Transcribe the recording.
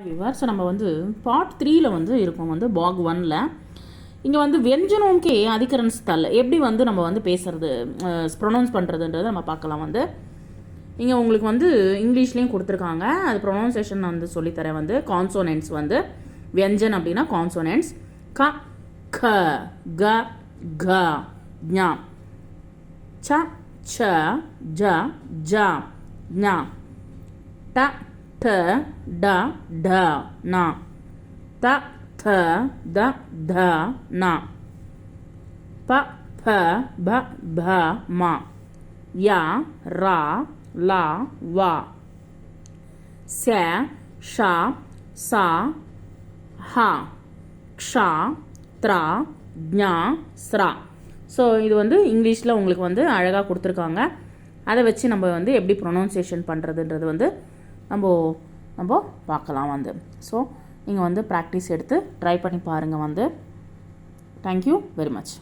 Viewers, நம்ம வந்து part 3ல வந்து இருக்கோம் வந்து பாக் 1ல. இங்கே வந்து व्यंजनों के अधिकरण स्थल எப்படி வந்து நம்ம வந்து பேசுறது ப்ரொனவுன்ஸ் பண்ணுறதுன்றதை நம்ம பார்க்கலாம். வந்து இங்கே உங்களுக்கு வந்து இங்கிலீஷ்லேயும் கொடுத்துருக்காங்க. அது ப்ரொனவுன்சேஷன் நான் வந்து சொல்லித்தரேன். வந்து கான்சோனன்ட்ஸ் வந்து व्यंजन அப்படின்னா கான்சோனன்ட்ஸ் க க க க ஞ ச ச ஜ ஜ ஞ ட ட ட ட ந த த த த ந ப ப ப ப ம ய ர ல வ ச ஷ ச ஹ க்ஷ த்ர ஞ ஸ்ர. ஸோ இது வந்து இங்கிலீஷில் உங்களுக்கு வந்து அழகாக கொடுத்துருக்காங்க. அதை வச்சு நம்ம வந்து எப்படி ப்ரொனவுன்சியேஷன் பண்ணுறதுன்றது வந்து நம்ம பார்க்கலாம் வந்து. ஸோ நீங்கள் வந்து ப்ராக்டிஸ் எடுத்து ட்ரை பண்ணி பாருங்கள் வந்து. Thank you very much.